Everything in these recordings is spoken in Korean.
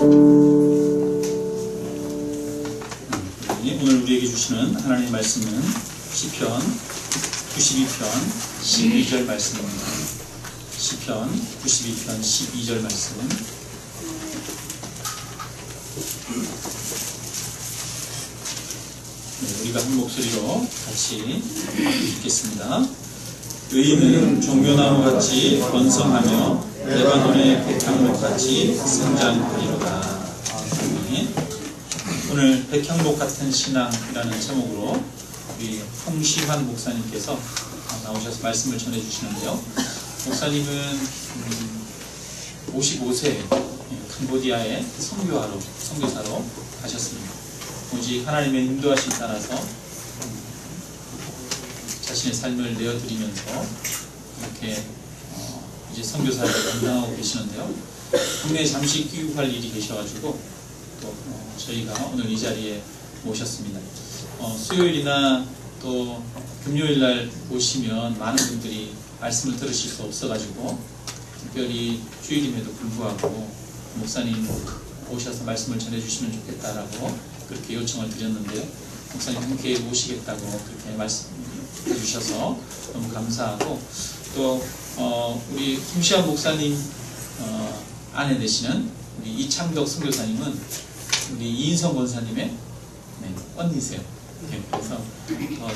오늘 우리에게 주시는 하나님의 말씀은 시편 92편 12절 말씀입니다. 시편 92편 12절 말씀. 우리가 한 목소리로 같이 읽겠습니다. 의인은 종려나무같이 번성하며 레바논의 백향목같이 성장하리로다. 오늘 백향목같은 신앙이라는 제목으로 우리 홍시환 목사님께서 나오셔서 말씀을 전해주시는데요. 목사님은 55세 캄보디아에 선교사로 가셨습니다. 오직 하나님의 인도하심 따라서 자신의 삶을 내어드리면서 이렇게 이제 선교사를 감당하고 계시는데요. 국내에 잠시 귀국할 일이 계셔가지고 또 저희가 오늘 이 자리에 모셨습니다. 수요일이나 또 금요일날 오시면 많은 분들이 말씀을 들으실 수 없어가지고 특별히 주일임에도 불구하고 목사님 오셔서 말씀을 전해주시면 좋겠다라고 그렇게 요청을 드렸는데요. 목사님 함께 오시겠다고 그렇게 말씀해 주셔서 너무 감사하고, 또 우리 홍시환 목사님 아내 되시는 우리 이창덕 선교사님은 우리 이인성 권사님의 언니세요. 그래서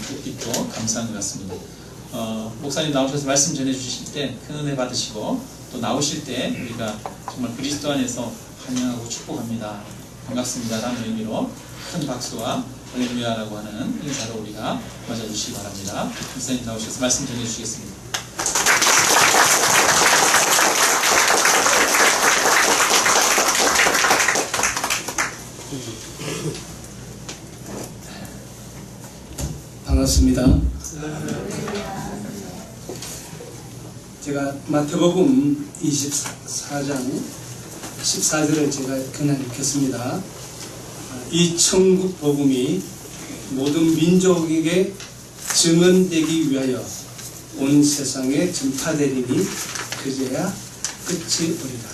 뜻깊고 감사한 것 같습니다. 목사님 나오셔서 말씀 전해주실 때 큰 은혜 받으시고, 또 나오실 때 우리가 정말 그리스도 안에서 환영하고 축복합니다, 반갑습니다 라는 의미로 큰 박수와 할렐루야라고 하는 인사로 우리가 맞아주시기 바랍니다. 목사님 나오셔서 말씀 전해주시겠습니다. 반갑습니다. 제가 마태복음 24장 14절을 제가 그냥 읽겠습니다. 이 천국 복음이 모든 민족에게 증언되기 위하여 온 세상에 전파되리니 그제야 끝이 오리라.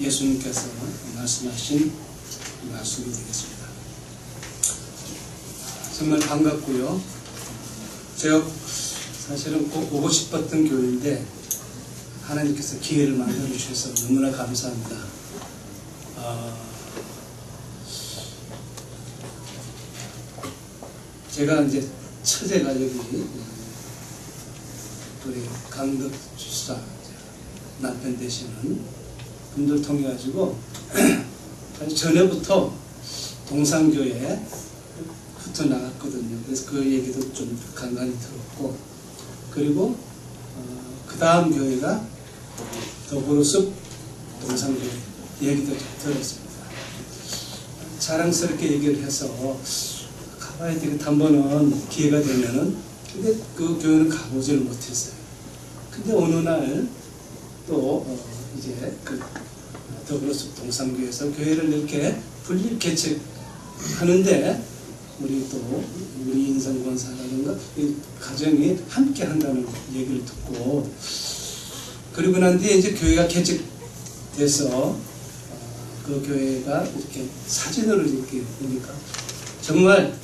예수님께서 말씀하신 말씀이 되겠습니다. 정말 반갑고요. 제가 사실은 꼭 오고 싶었던 교회인데 하나님께서 기회를 만들어 주셔서 너무나 감사합니다. 제가 이제 처제가 여기 우리 강덕 주사 남편 되시는 분들 통해 가지고 전에부터 동산교회에 붙어 나갔거든요. 그래서 그 얘기도 좀 간간히 들었고, 그리고 그 다음 교회가 더불어숲 동산교회 얘기도 들었습니다. 자랑스럽게 얘기를 해서 가봐야 되겠다 한 번은 기회가 되면은. 근데 그 교회는 가보지를 못했어요. 근데 어느 날 또 이제 그 더불어숲 동산교회에서 교회를 이렇게 분립 개척하는데 우리 인성 권사라든가 이 가정이 함께 한다는 얘기를 듣고, 그리고 난 뒤에 이제 교회가 개척돼서 그 교회가 이렇게 사진으로 이렇게 보니까 정말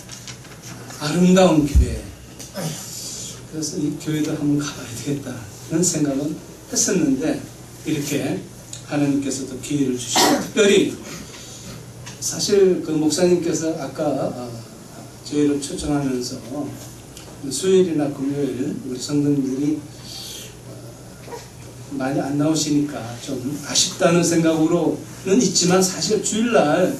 아름다운 교회. 그래서 이 교회도 한번 가봐야 되겠다는 생각은 했었는데, 이렇게 하나님께서도 기회를 주시고, 특별히 사실 그 목사님께서 아까 저희를 초청하면서 수요일이나 금요일 우리 성도님들이 많이 안 나오시니까 좀 아쉽다는 생각으로는 있지만, 사실 주일날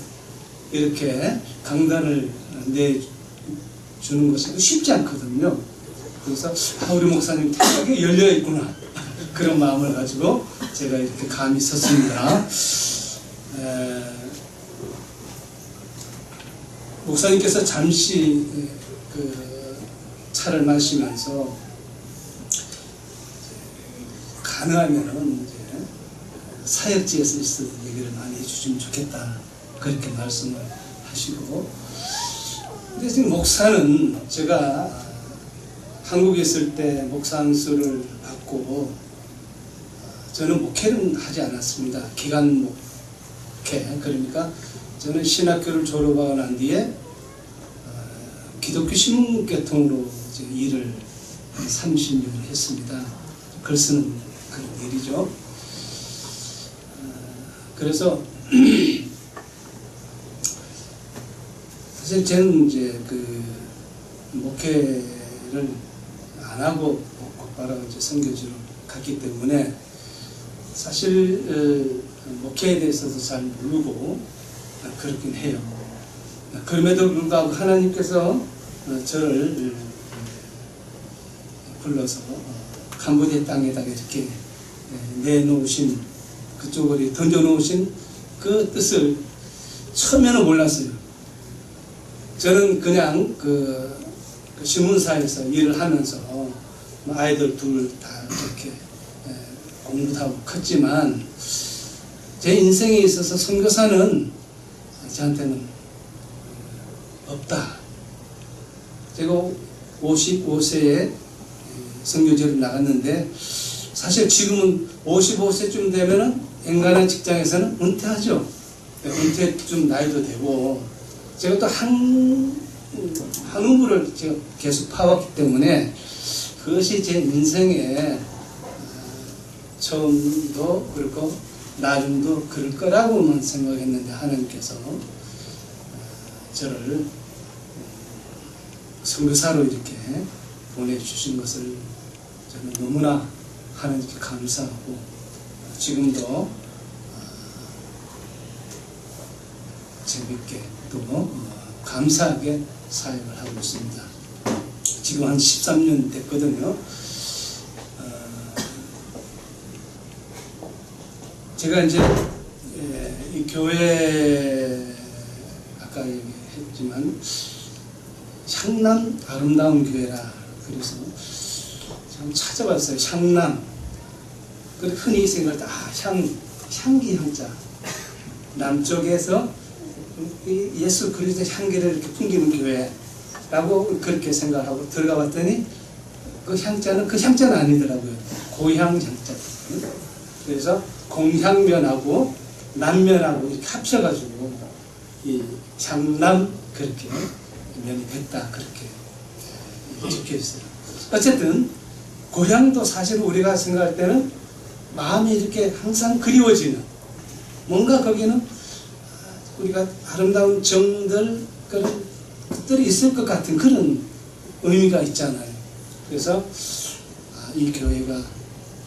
이렇게 강단을 내주는 것이 쉽지 않거든요. 그래서 우리 목사님 되게 열려있구나 그런 마음을 가지고 제가 이렇게 감히 섰습니다. 목사님께서 잠시 그 차를 마시면서 가능하면은 이제 사역지에서 있었던 얘기를 많이 해주시면 좋겠다 그렇게 말씀을 하시고, 근데 지금 목사는 제가 한국에 있을 때 목사 안수를 받고 저는 목회는 하지 않았습니다. 기간목 목회, 그러니까 저는 신학교를 졸업하고 난 뒤에 기독교 신문계통으로 이제 일을 30년을 했습니다. 글 쓰는 그런 일이죠. 그래서 사실 저는 이제 그 목회를 안 하고 곧바로 이제 선교지로 갔기 때문에 사실 목회에 대해서도 잘 모르고 그렇긴 해요. 그럼에도 불구하고 하나님께서 저를 불러서 캄보디아 땅에다가 이렇게 내놓으신, 그쪽으로 던져놓으신 그 뜻을 처음에는 몰랐어요. 저는 그냥 그 신문사에서 일을 하면서 아이들 둘 다 이렇게 공부도 하고 컸지만 제 인생에 있어서 선교사는 저한테는 없다. 제가 55세에 선교지를 나갔는데 사실 지금은 55세쯤 되면은 엔간한 직장에서는 은퇴하죠. 은퇴 좀 나이도 되고 제가 또 한우물을 제가 계속 파왔기 때문에 그것이 제 인생의 처음도 그렇고 나중도 그럴 거라고만 생각했는데 하나님께서 저를 선교사로 이렇게 보내주신 것을 저는 너무나 하나님께 감사하고 지금도 재밌게 또 감사하게 사역을 하고 있습니다. 지금 한 13년 됐거든요. 제가 이제 이 교회 아까 얘기했지만 향남 아름다운 교회라 그래서 참 찾아봤어요. 향남. 흔히 생각할 때 향기 향자. 남쪽에서 예수 그리스도의 향기를 이렇게 풍기는 교회라고 그렇게 생각하고 들어가 봤더니 그 향자는 아니더라고요. 고향 향자. 그래서 공향면하고 남면하고 이렇게 합쳐가지고 이 향남 그렇게 면이 됐다 그렇게 적혀 있어요. 어쨌든 고향도 사실 우리가 생각할 때는 마음이 이렇게 항상 그리워지는 뭔가 거기는 우리가 아름다운 정들 그런 것들이 있을 것 같은 그런 의미가 있잖아요. 그래서 이 교회가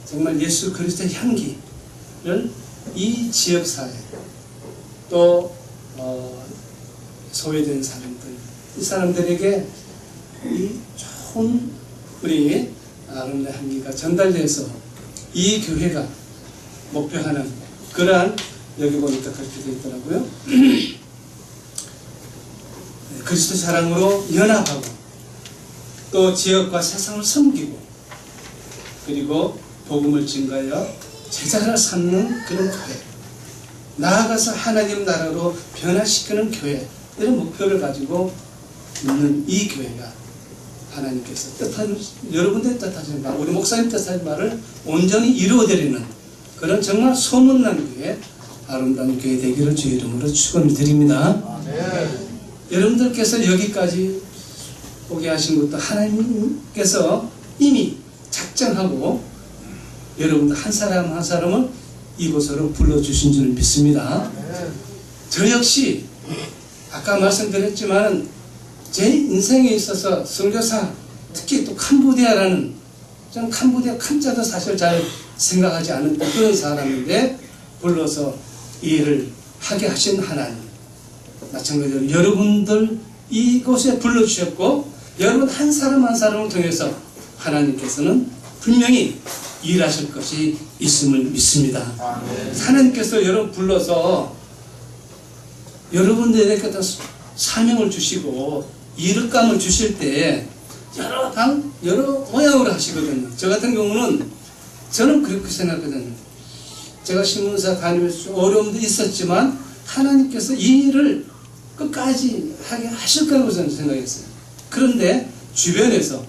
정말 예수 그리스도의 향기를 이 지역사회 또 소외된 사람들 이 사람들에게 이 좋은 우리 아름다운 향기가 전달돼서 이 교회가 목표하는 그러한 여기 보니까 그렇게 되어 있더라고요. 그리스도 사랑으로 연합하고 또 지역과 세상을 섬기고 그리고 복음을 증가하여 제자를 삼는 그런 교회, 나아가서 하나님 나라로 변화시키는 교회, 이런 목표를 가지고 있는 이 교회가 하나님께서 여러분들의 뜻하신 말, 우리 목사님 뜻하신 말을 온전히 이루어드리는 그런 정말 소문난 교회, 아름다운 교회 되기를 주의 이름으로 축원을 드립니다. 여러분들께서 여기까지 오게 하신 것도 하나님께서 이미 작정하고 여러분들 한 사람 한 사람을 이곳으로 불러주신 줄 믿습니다. 저 역시 아까 말씀드렸지만 제 인생에 있어서 선교사, 특히 또 캄보디아라는, 저는 캄보디아 캄자도 사실 잘 생각하지 않은 그런 사람인데 불러서 이 일을 하게 하신 하나님, 마찬가지로 여러분들 이곳에 불러주셨고 여러분 한 사람 한 사람을 통해서 하나님께서는 분명히 일하실 것이 있음을 믿습니다. 하나님께서 여러분 불러서 여러분들에게 사명을 주시고 이륵감을 주실 때 여러 모양으로 하시거든요. 저 같은 경우는 저는 그렇게 생각하거든요. 제가 신문사 다니면서 어려움도 있었지만 하나님께서 이 일을 끝까지 하게 하실 거라고 저는 생각했어요. 그런데 주변에서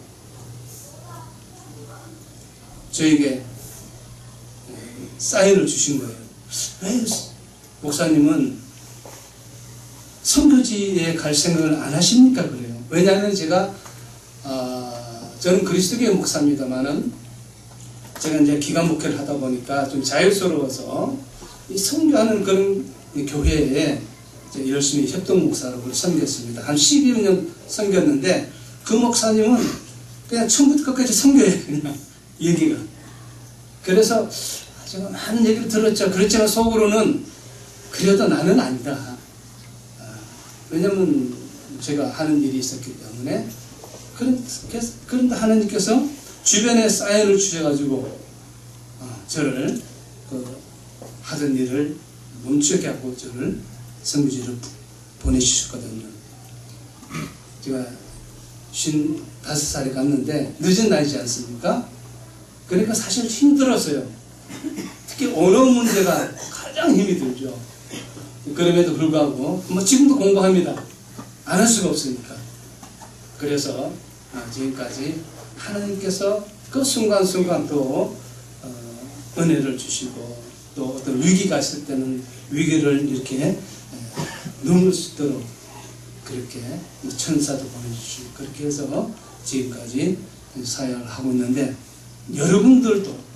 저에게 사인을 주신 거예요. 왜 목사님은 선교지에 갈 생각을 안 하십니까? 그래요. 왜냐하면 제가 저는 그리스도교의 목사입니다만은 제가 이제 기관 목회를 하다 보니까 좀 자유스러워서 이 선교하는 그런 교회에 이제 열심히 협동 목사로 섬겼습니다. 한 12여 년 섬겼는데 그 목사님은 그냥 처음부터 끝까지 선교예요. 그냥 얘기가. 그래서 제가 많은 얘기를 들었죠. 그렇지만 속으로는 그래도 나는 아니다. 왜냐면 제가 하는 일이 있었기 때문에. 그런데 하나님께서 주변에 사인을 주셔가지고 저를 하던 일을 멈추게 하고 저를 선교지로 보내주셨거든요. 제가 55살에 갔는데 늦은 나이지 않습니까? 그러니까 사실 힘들었어요. 특히 언어 문제가 가장 힘이 들죠. 그럼에도 불구하고 뭐 지금도 공부합니다. 안 할 수가 없으니까. 그래서 지금까지 하나님께서 그 순간순간 또 은혜를 주시고 또 어떤 위기가 있을 때는 위기를 이렇게 넘을 수 있도록 그렇게 천사도 보내주시고 그렇게 해서 지금까지 사역을 하고 있는데 여러분들도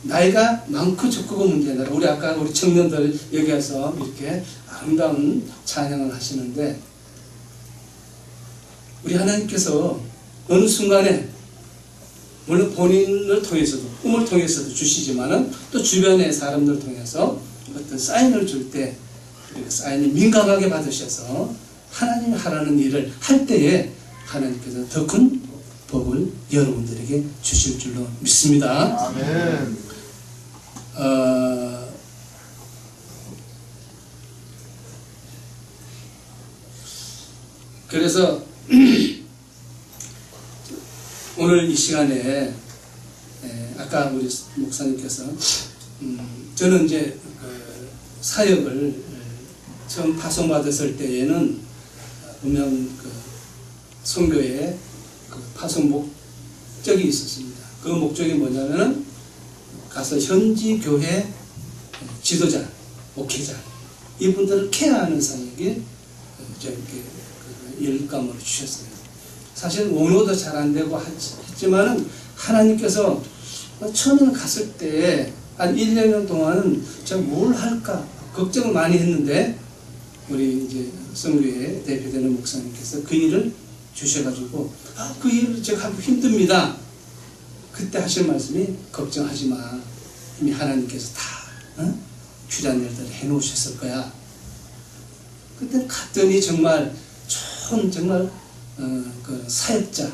나이가 많고 적고가 문제가 아니라 우리 아까 우리 청년들 여기 와서 이렇게 아름다운 찬양을 하시는데 우리 하나님께서 어느 순간에 물론 본인을 통해서도 꿈을 통해서도 주시지만은 또 주변의 사람들을 통해서 어떤 사인을 줄 때 그 사인을 민감하게 받으셔서 하나님이 하라는 일을 할 때에 하나님께서 더 큰 복을 여러분들에게 주실 줄로 믿습니다. 아멘. 그래서 오늘 이 시간에 아까 우리 목사님께서 저는 이제 사역을 처음 파송받았을 때에는 분명 선교에 파송 목적이 있었습니다. 그 목적이 뭐냐면은 가서 현지 교회 지도자, 목회자 이분들을 케어하는 사역이 저렇게 일감으로 주셨어요. 사실 원어도 잘 안 되고 했지만은 하나님께서 처음에 갔을 때 한 1, 2년 동안은 제가 뭘 할까 걱정을 많이 했는데 우리 이제 선교회 대표되는 목사님께서 그 일을 주셔가지고 그 일을 제가 하기 힘듭니다. 그때 하실 말씀이 걱정하지 마. 이미 하나님께서 다 필요한 일들을 해놓으셨을 거야. 그때 갔더니 정말 좋은 정말 그 사역자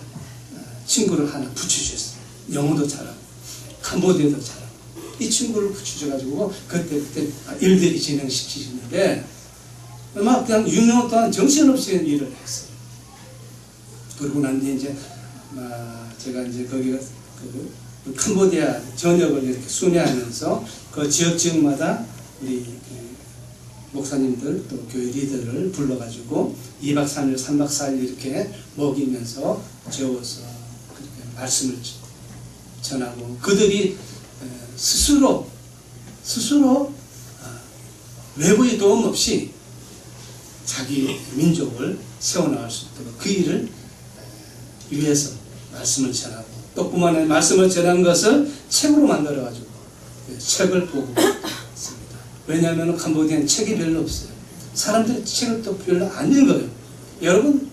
친구를 하나 붙여주셨어요. 영어도 잘하고 캄보디아도 잘하고 이 친구를 붙여줘가지고 그때 일들이 진행시키시는데 막 그냥 6년 동안 정신없이 일을 했어요. 그러고 난 뒤에 이제 제가 이제 거기가 그 캄보디아 전역을 이렇게 순회하면서 그 지역마다 우리 목사님들 또 교회 리더를 불러가지고 2박 3일, 3박 4일 이렇게 먹이면서 재워서 그렇게 말씀을 전하고 그들이 스스로 외부의 도움 없이 자기 민족을 세워나갈 수 있도록 그 일을 위해서 말씀을 전하고 또 뿐만 아니라 말씀을 전한 것을 책으로 만들어가지고 책을 보고 있습니다. 왜냐하면 캄보디아는 책이 별로 없어요. 사람들이 책을 또 별로 안 읽어요. 여러분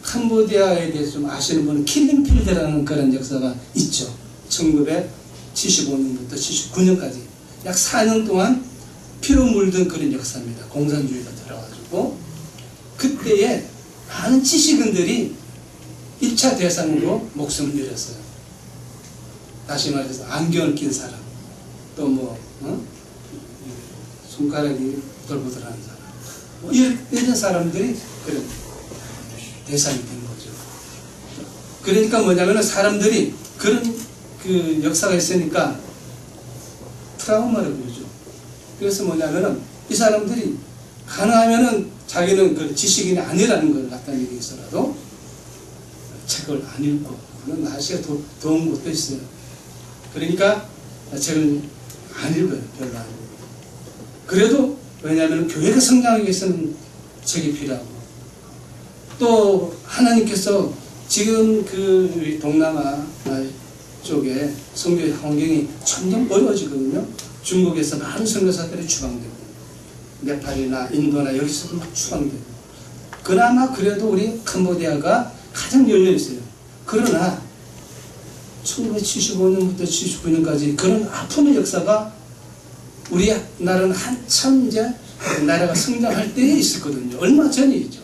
캄보디아에 대해서 좀 아시는 분은 킬링필드라는 그런 역사가 있죠. 1975년부터 79년까지 약 4년 동안 피로 물든 그런 역사입니다. 공산주의가 들어가지고 그때에 많은 지식인들이 1차 대상으로 목숨을 잃었어요. 다시 말해서 안경을 낀 사람 또 손가락이 돌보들하는 사람 이런 사람들이 그런 대상이 된 거죠. 그러니까 뭐냐면 사람들이 그런 그 역사가 있으니까 트라우마를 보죠. 그래서 뭐냐면은 이 사람들이 가능하면은 자기는 그 지식인이 아니라는 걸 나타내기 위해서라도 책을 안 읽고 그런 날씨가 더운 곳도 있어요. 그러니까 책을 안 읽어요. 별로 안 읽어요. 그래도 왜냐하면 교회가 성장하기 위해서는 책이 필요하고, 또 하나님께서 지금 그 우리 동남아 쪽에 선교 환경이 점점 어려워지거든요. 중국에서 많은 선교사들이 추방되고, 네팔이나 인도나 여기서도 막 추방되고, 그나마 그래도 우리 캄보디아가 가장 열려있어요. 그러나 1975년부터 79년까지 그런 아픔의 역사가 우리 나라는 한참 이제 나라가 성장할 때에 있었거든요. 얼마 전이죠.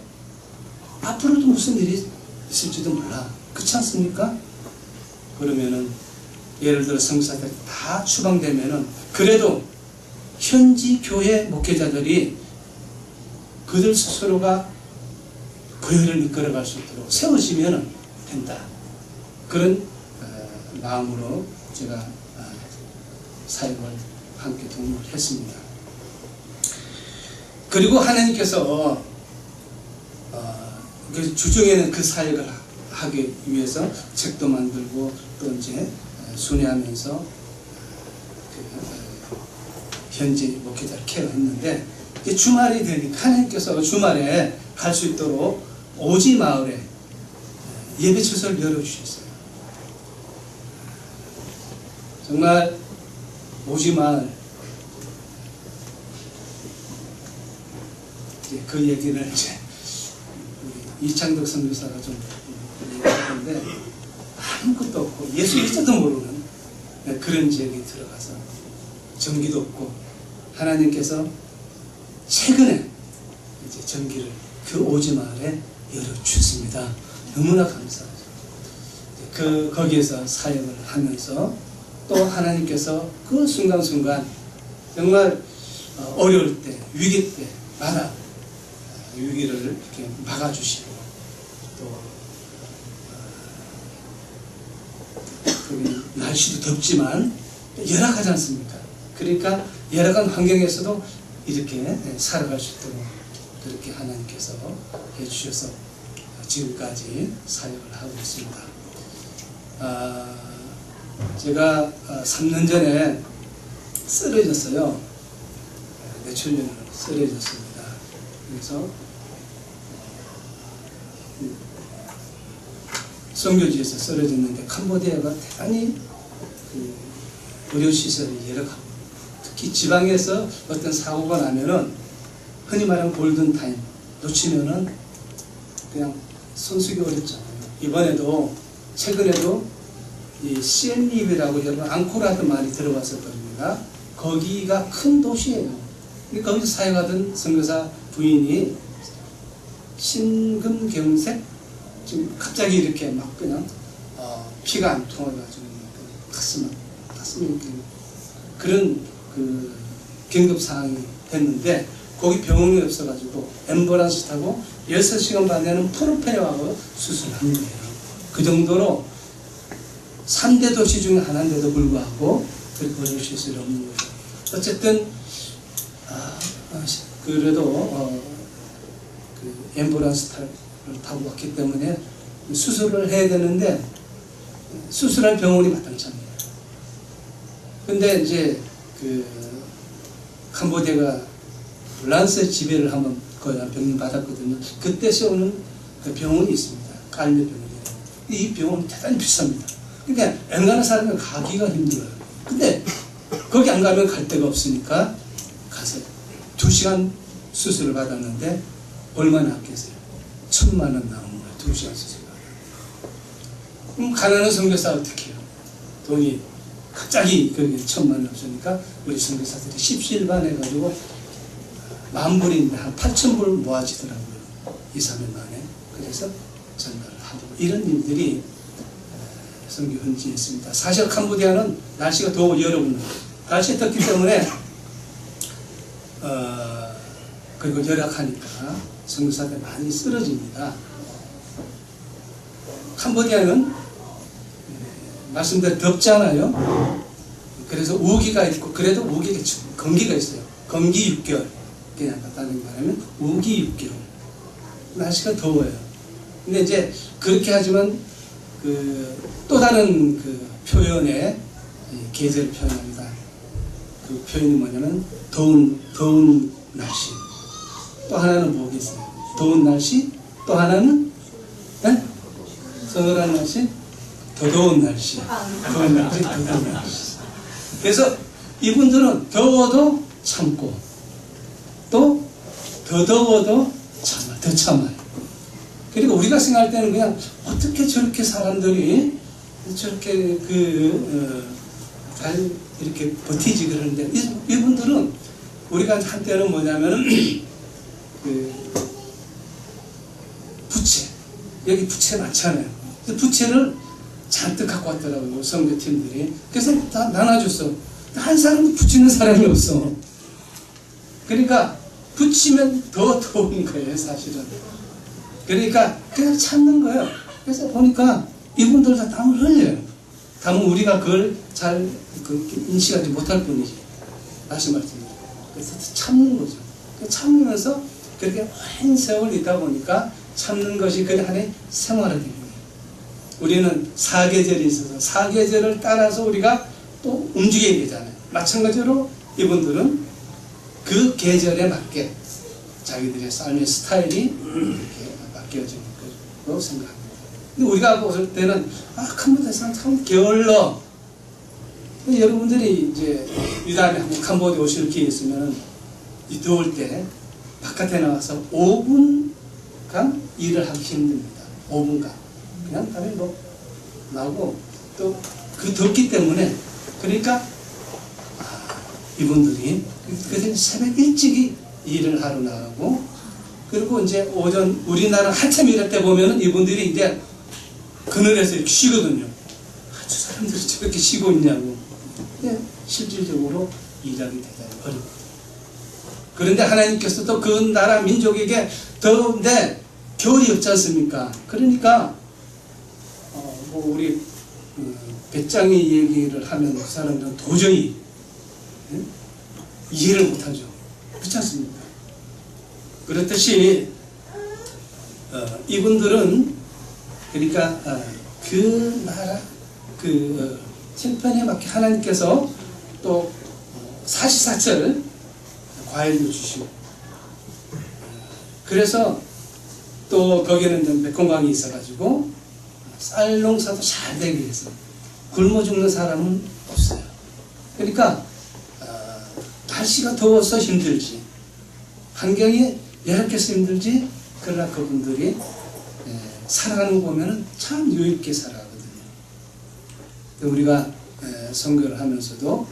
앞으로도 무슨 일이 있을지도 몰라. 그렇지 않습니까? 그러면은 예를 들어 성사들이 다 추방되면은 그래도 현지 교회 목회자들이 그들 스스로가 교회를 이끌어갈 수 있도록 세워지면 된다. 그런 마음으로 제가 사역을 함께 동역을 했습니다. 그리고 하나님께서 그 주중에는 그 사역을 하기 위해서 책도 만들고 또 이제 순회하면서 현지 목회자를 케어했는데, 주말이 되니까 하나님께서 주말에 갈 수 있도록 오지 마을에 예배 처소를 열어주셨어요. 정말 오지 마을, 그 얘기를 이제 우리 이창덕 선교사가 좀 얘기하는데, 아무것도 없고 예수 일자도 모르는 그런 지역에 들어가서 전기도 없고, 하나님께서 최근에 이제 전기를 그 오지 마을에 열어주셨습니다. 너무나 감사하죠. 거기에서 사역을 하면서 또 하나님께서 그 순간순간 정말 어려울 때, 위기 때마다 위기를 이렇게 막아주시고, 또 날씨도 덥지만 열악하지 않습니까? 그러니까 열악한 환경에서도 이렇게 살아갈 수 있도록 그렇게 하나님께서 해주셔서 지금까지 사역을 하고 있습니다. 제가 3년 전에 쓰러졌어요. 뇌출혈로 쓰러졌습니다. 그래서 선교지에서 쓰러졌는데, 캄보디아가 대단히 의료시설이 열악하고, 특히 지방에서 어떤 사고가 나면은 흔히 말하는 골든타임 놓치면은 그냥 손쓰기 어렵잖아요. 이번에도 최근에도 이 시엠립이라고 여러분 앙코르와트 많이 들어봤을 겁니다. 거기가 큰 도시예요. 거기서 사역하던 선교사 부인이 심근경색, 지금 갑자기 이렇게 막 그냥 피가 안 통해가지고 가슴이 이렇게 그런 그 긴급 상황이 됐는데, 거기 병원이 없어가지고 앰뷸런스 타고 6시간 반에는 프로펠러하고 수술한 거예요. 그 정도로 3대 도시 중에 하나인데도 불구하고 그렇게 어려울 수 없는 거예요. 어쨌든 그래도 그 앰뷸런스를 타고 왔기 때문에 수술을 해야 되는데, 수술할 병원이 마땅치 않네요. 근데 이제 그 캄보디아가 란세 지배를 한번 거의 병원 받았거든요. 그때 세우는 그 병원이 있습니다. 깔메 병원이라고. 이 병원은 대단히 비쌉니다. 그러니까 앵간한 사람은 가기가 힘들어요. 근데 거기 안 가면 갈 데가 없으니까 가서 2시간 수술을 받았는데 얼마나 아꼈어요? 1,000만 원 나오는 거예요. 2시간 수술 받았는데. 그럼 가난한 선교사 어떻게 해요? 돈이 갑자기 거기 1,000만 원 없으니까 우리 선교사들이 십시일반해가지고 10,000불인데 한 8,000불 모아지더라고요. 2, 3일 만에. 그래서 전달을 하고, 이런 일들이 선교 현지에 있습니다. 사실 캄보디아는 날씨가 더 여러분, 날씨가 덥기 때문에 그리고 열악하니까 선교사들이 많이 쓰러집니다. 캄보디아는 말씀대로 덥잖아요. 그래서 우기가 있고, 그래도 우기가 건기가 있어요. 건기 6개월. 그냥 간단하게 말하면 우기 6개월. 날씨가 더워요. 근데 이제 그렇게 하지만 또 다른 그 표현의 계절을 표현합니다. 그 표현이 뭐냐면 더운 날씨. 또 하나는 뭐겠어요? 더운 날씨. 또 하나는 서늘한 날씨, 더 더운 날씨. 더운 날씨, 더 더운 날씨. 그래서 이분들은 더워도 참고 또 더 더워도 더 참아요. 그리고 우리가 생각할 때는 그냥 어떻게 저렇게 사람들이 저렇게 잘 이렇게 버티지 그러는데 이분들은 우리가 한때는 뭐냐면은 부채, 여기 부채 많잖아요. 부채를 잔뜩 갖고 왔더라고요, 선교팀들이. 그래서 다 나눠줬어. 한 사람도 붙이는 사람이 없어. 그러니까 붙이면 더 더운 거예요, 사실은. 그러니까 그냥 참는 거예요. 그래서 보니까 이분들 다 땀을 흘려요. 다만 우리가 그걸 잘 인식하지 못할 뿐이지. 다시 말씀드립니다. 그래서 참는 거죠. 참으면서 그렇게 오랜 세월 있다 보니까 참는 것이 그 안에 생활화되는 거예요. 우리는 사계절이 있어서 사계절을 따라서 우리가 또 움직여야 되잖아요. 마찬가지로 이분들은 그 계절에 맞게 자기들의 삶의 스타일이 이렇게 바뀌어지는 거라고 생각합니다. 근데 우리가 볼 때는 캄보디아에서는 참 게을러. 여러분들이 이제 유다에 한번 캄보디아 오실 기회 있으면 이 더울 때 바깥에 나와서 5분간 일을 하기 힘듭니다. 5분간. 그냥 땀이 나고 또 그 덥기 때문에 그러니까 이분들이 그때 새벽 일찍이 일을 하러 나가고 그리고 이제 오전 우리나라 한참 일할 때 보면은 이분들이 이제 그늘에서 이렇게 쉬거든요. 저 사람들이 저렇게 쉬고 있냐고. 근데 실질적으로 일하기 대단히 어렵다. 그런데 하나님께서 또 그 나라 민족에게 더운데 겨울이 없지 않습니까? 그러니까 뭐 우리 배짱이 얘기를 하면 그 사람들은 도저히 이해를 못하죠. 그렇지 않습니까? 그렇듯이 이분들은 그러니까 그 나라 형편에 맞게 하나님께서 또 사시사철 과일도 주시고 그래서 또 거기는 메콩강이 있어가지고 쌀 농사도 잘 되기 위해서 굶어 죽는 사람은 없어요. 그러니까 날씨가 더워서 힘들지 환경이 열악해서 힘들지 그러나 그분들이 살아가는 거 보면 참 여유있게 살아가거든요. 우리가 선교를 하면서도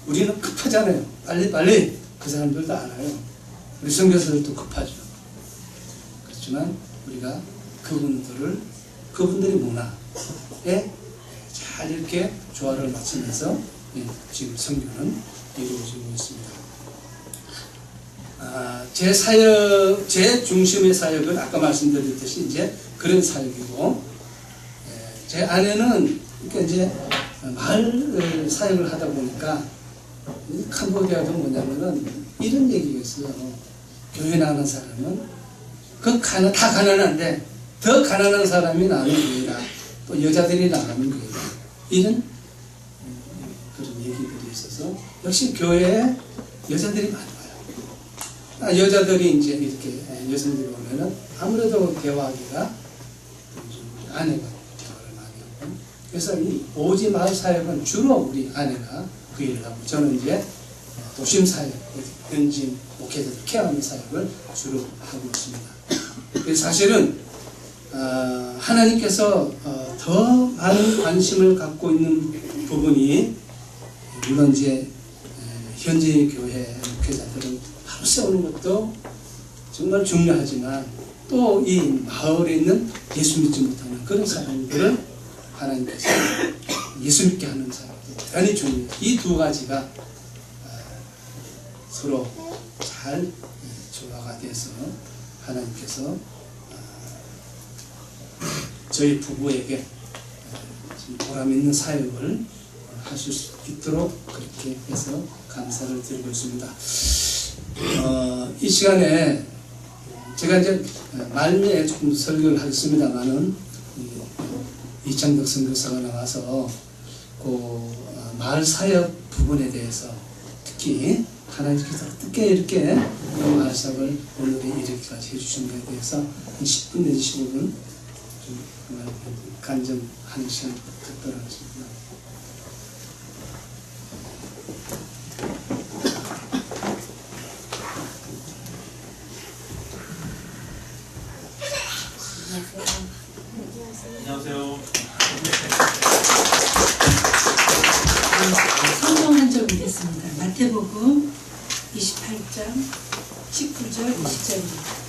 우리는 급하잖아요. 빨리 그 사람들도 알아요. 우리 선교사들도 급하죠. 그렇지만 우리가 그분들의 문화에 잘 이렇게 조화를 맞추면서 지금 선교는 이루어지고 있습니다. 제 사역, 제 중심의 사역은 아까 말씀드렸듯이 이제 그런 사역이고, 제 아내는 그러니까 이제 마을 사역을 하다 보니까 캄보디아도 뭐냐면은 이런 얘기가 있어요. 교회 나가는 사람은 다 가난한데 더 가난한 사람이 나가는 교회다. 또 여자들이 나가는 교회다. 이런 그런 얘기들이 있어서 역시 교회에 여자들이 많이 와요. 여자들이 이제 이렇게 여성들이 오면은 아무래도 대화하기가 아내가 대화를 많이 하고 그래서 이 오지 마을 사역은 주로 우리 아내가 그 일을 하고 저는 이제 도심 사역, 현지 목회자들 케어하는 사역을 주로 하고 있습니다. 그래서 사실은 하나님께서 더 많은 관심을 갖고 있는 부분이 물론 이제 현지 교회 목회자들은 바로 세우는 것도 정말 중요하지만 또 이 마을에 있는 예수 믿지 못하는 그런 사람들을 하나님께서 예수 믿게 하는 사람들 대단히 중요해요. 이 두 가지가 서로 잘 조화가 돼서 하나님께서 저희 부부에게 보람 있는 사역을 하실 수 있도록 그렇게 해서 감사를 드리고 있습니다. 이 시간에 제가 이제 말미에 조금 설교를 하겠습니다만은 이창덕 선교사가 나와서 그 마을 사역 부분에 대해서 특히 하나님께서 어떻게 이렇게 말씀을 오늘에 이렇게까지 해주신 것에 대해서 한 10분 내지 15분 좀 간증하는 시간 갖도록 하겠습니다. 안녕하세요. 성경 한 절 보겠습니다. 마태복음 28장 19절 20절입니다.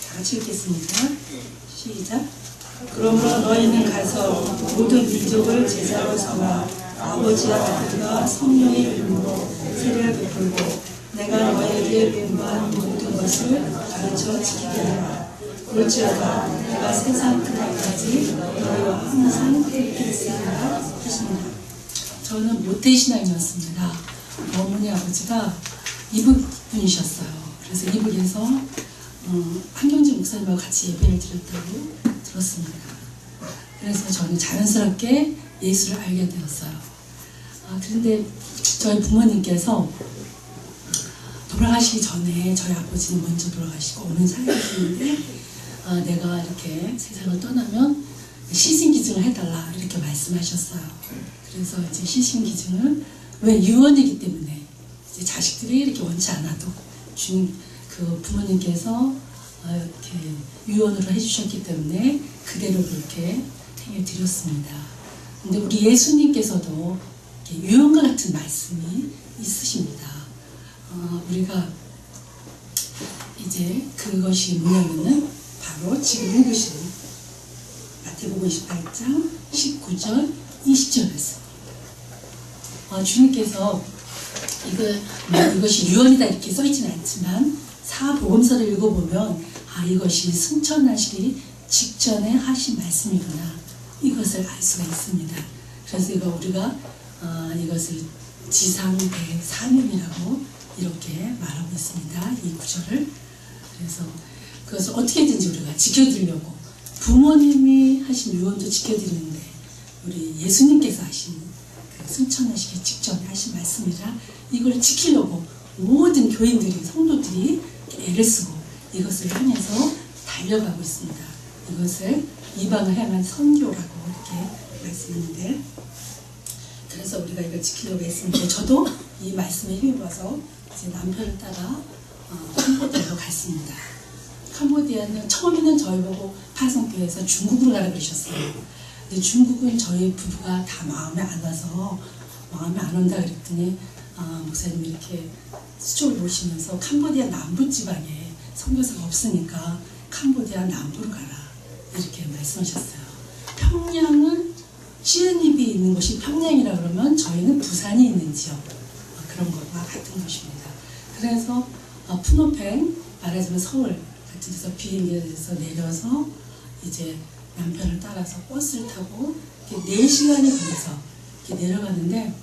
다 같이 읽겠습니다. 시작. 그러므로 너희는 가서 모든 민족을 제자로 삼아 아버지와 아들과 성령의 이름으로 세례를 베풀고 내가 너희에게 분부한 모든 것을 가르쳐 지키게 하라. 그럴지어다 내가 세상 끝날까지 너희와 항상 함께 있으리라 하십니다. 저는 모태신앙이었습니다. 어머니 아버지가 이북분이셨어요. 그래서 이북에서 한경재 목사님하고 같이 예배를 드렸다고 들었습니다. 그래서 저는 자연스럽게 예수를 알게 되었어요. 그런데 저희 부모님께서 돌아가시기 전에 저희 아버지는 먼저 돌아가시고 어머니 살아계시는데 내가 이렇게 세상을 떠나면 시신기증을 해달라 이렇게 말씀하셨어요. 그래서 이제 시신기증을 왜 유언이기 때문에 이제 자식들이 이렇게 원치 않아도 그 부모님께서 이렇게 유언으로 해주셨기 때문에 그대로 그렇게 행해 드렸습니다. 근데 우리 예수님께서도 유언과 같은 말씀이 있으십니다. 우리가 이제 그것이 뭐냐면은 바로 지금 읽으신 마태복음 28장 19절 20절에서 주님께서 이것이 유언이다 이렇게 써있지는 않지만 사복음서를 읽어보면 이것이 승천하시기 직전에 하신 말씀이구나 이것을 알 수가 있습니다. 그래서 우리가 이것을 지상대 사명이라고 이렇게 말하고 있습니다. 이 구절을. 그래서 그것을 어떻게든지 우리가 지켜드리려고 부모님이 하신 유언도 지켜드리는데 우리 예수님께서 하신 승천하시기 직전에 하신 말씀이라 이걸 지키려고 모든 교인들이 성도들이 애를 쓰고 이것을 향해서 달려가고 있습니다. 이것을 이방을 향한 선교라고 이렇게 말씀했는데 그래서 우리가 이걸 지키려고 했습니다. 저도 이 말씀에 힘입어서 이제 남편을 따라 캄보디아로 갔습니다. 캄보디아는 처음에는 저희 보고 파송교회에서 중국으로 가라 그러셨어요. 근데 중국은 저희 부부가 다 마음에 안 와서 마음에 안 온다 그랬더니 목사님이 이렇게 수족을 보시면서 캄보디아 남부 지방에 선교사가 없으니까 캄보디아 남부로 가라 이렇게 말씀하셨어요. 평양은 시엔입이 있는 곳이 평양이라 그러면 저희는 부산이 있는 지역 그런 것과 같은 곳입니다. 그래서 푸노팽 말하자면 서울 같은 데서 비행기에서 내려서 이제 남편을 따라서 버스를 타고 4시간이 걸려서 이렇게 내려가는데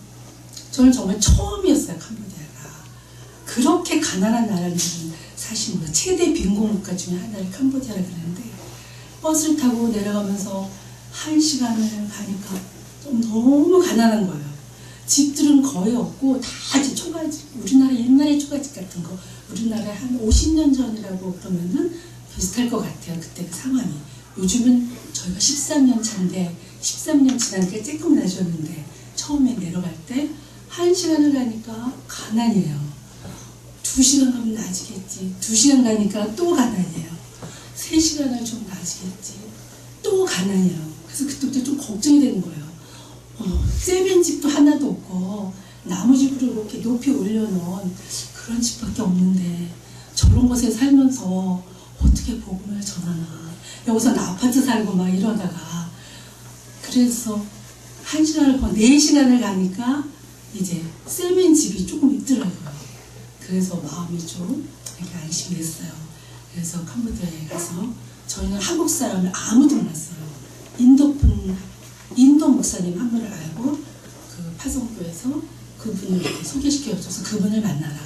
저는 정말 처음이었어요. 캄보디아가 그렇게 가난한 나라는 사실 뭐 최대 빈곤국가 중에 하나를 캄보디아라 그러는데 버스를 타고 내려가면서 1시간을 가니까 좀 너무 가난한 거예요. 집들은 거의 없고 다 이제 초가집, 우리나라 옛날에 초가집 같은 거 우리나라에 한 50년 전이라고 그러면은 비슷할 것 같아요. 그때 그 상황이. 요즘은 저희가 13년 차인데 13년 지나니까 조금 나아졌는데 처음에 내려갈 때 1시간을 가니까 가난이에요. 2시간 가면 나아지겠지. 2시간 가니까 또 가난이에요. 3시간을 좀 나아지겠지. 또 가난이에요. 그래서 그때부터 좀 걱정이 되는 거예요. 세면 집도 하나도 없고 나무집으로 이렇게 높이 올려놓은 그런 집밖에 없는데 저런 곳에 살면서 어떻게 복음을 전하나. 여기서는 아파트 살고 막 이러다가 그래서 1시간을 4시간을 가니까 이제 세면 집이 조금 있더라고요. 그래서 마음이 좀 이렇게 안심이 됐어요. 그래서 캄보디아에 가서 저희는 한국 사람을 아무도 몰랐어요. 인도 목사님 한 분을 알고 그 파송교에서 그분을 이렇게 소개시켜줘서 그분을 만나라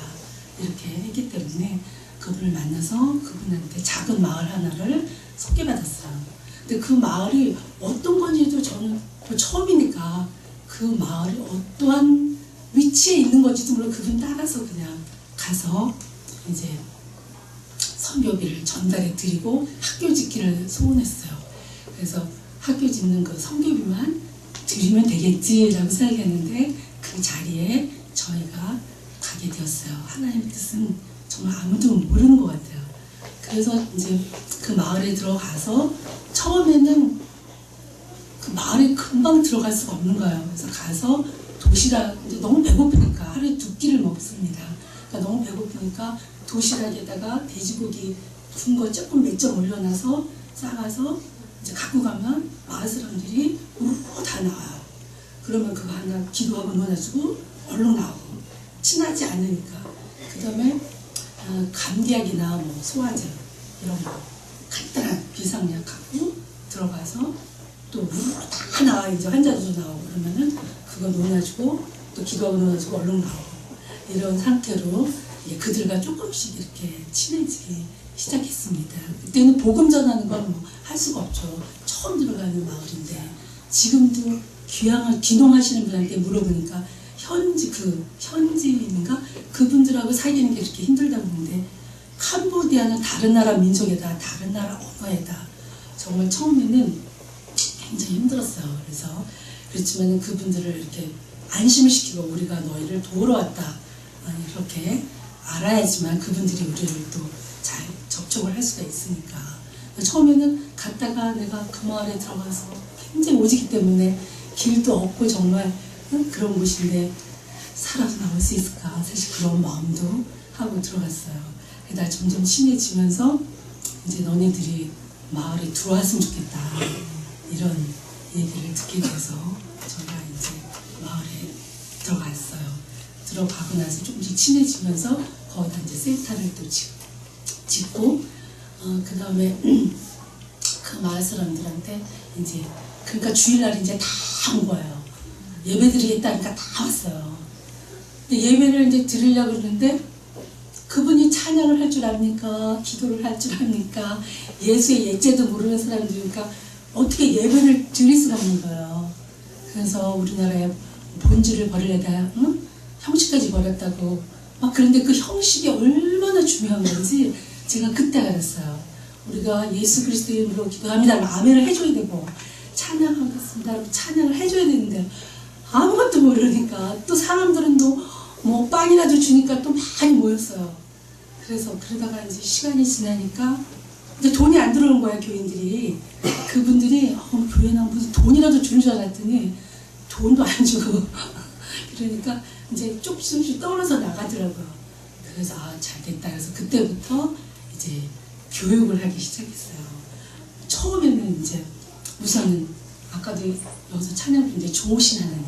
이렇게 했기 때문에 그분을 만나서 그분한테 작은 마을 하나를 소개받았어요. 근데 그 마을이 어떤 건지도 저는 처음이니까 그 마을이 어떠한 위치에 있는 건지도 모르고 그분 따라서 그냥 가서 이제 선교비를 전달해 드리고 학교 짓기를 소원했어요. 그래서 학교 짓는 그 선교비만 드리면 되겠지라고 생각했는데 그 자리에 저희가 가게 되었어요. 하나님의 뜻은 정말 아무도 모르는 것 같아요. 그래서 이제 그 마을에 들어가서 처음에는 그 마을에 금방 들어갈 수가 없는 거예요. 그래서 가서 도시락, 이제 너무 배고프니까 하루에 2끼를 먹습니다. 그러니까 너무 배고프니까 도시락에다가 돼지고기 구운 거 조금 몇 점 올려놔서 싸가서 이제 갖고 가면 마을 사람들이 우르르 다 나와요. 그러면 그거 하나 기도하고 넣어주고 얼른 나오고 친하지 않으니까. 그 다음에 감기약이나 뭐 소화제 이런 거 간단한 비상약 갖고 들어가서 또 우르르 다 나와. 이제 환자들도 나오고 그러면은 그거 넣어주고 또 기도하고 넣어주고 얼른 나오고 이런 상태로 이제 그들과 조금씩 이렇게 친해지기 시작했습니다. 그때는 복음 전하는 건 뭐 할 수가 없죠. 처음 들어가는 마을인데 지금도 귀농하시는 분한테 물어보니까 현지인인가 그분들하고 사귀는 게 이렇게 힘들다고 그러는데 캄보디아는 다른 나라 민족에다 다른 나라 언어에다 정말 처음에는 굉장히 힘들었어요. 그렇지만 그분들을 이렇게 안심을 시키고 우리가 너희를 도우러 왔다 이렇게 알아야지만 그분들이 우리를 또 잘 접촉을 할 수가 있으니까. 처음에는 갔다가 내가 그 마을에 들어가서 굉장히 오지기 때문에 길도 없고 정말 그런 곳인데 살아서 나올 수 있을까 사실 그런 마음도 하고 들어갔어요. 그러다 점점 친해지면서 이제 너네들이 마을에 들어왔으면 좋겠다 이런 얘기를 듣게 돼서 저희가 이제 마을에 들어갔어요. 들어가고 나서 조금씩 친해지면서 거기다 이제 센터를 또 짓고 그 다음에 그 마을 사람들한테 이제 그러니까 주일날 이제 다 온 거예요. 예배 드리겠다니까 다 왔어요. 근데 예배를 이제 드리려고 그러는데 그분이 찬양을 할 줄 압니까? 기도를 할 줄 압니까? 예수의 예제도 모르는 사람들이니까 어떻게 예배를 드릴 수가 없는 거예요. 그래서 우리나라의 본질을 버리려다 형식까지 버렸다고 막 그런데 그 형식이 얼마나 중요한 건지 제가 그때 알았어요. 우리가 예수 그리스도의 이름으로 기도합니다. 아멘을 해줘야 되고 찬양하겠습니다. 찬양을 해줘야 되는데 아무것도 모르니까 또 사람들은 또 뭐 빵이라도 주니까 또 많이 모였어요. 그래서 그러다가 이제 시간이 지나니까 이제 돈이 안 들어오는 거야 교인들이. 그분들이 교회 나면 무슨 돈이라도 주는 줄 알았더니 돈도 안 주고 그러니까 이제 조금씩 떨어져 나가더라고요. 그래서 잘 됐다. 그래서 그때부터 이제 교육을 하기 시작했어요. 처음에는 이제 우선은 아까도 여기서 찬양했는데 좋으신 하나님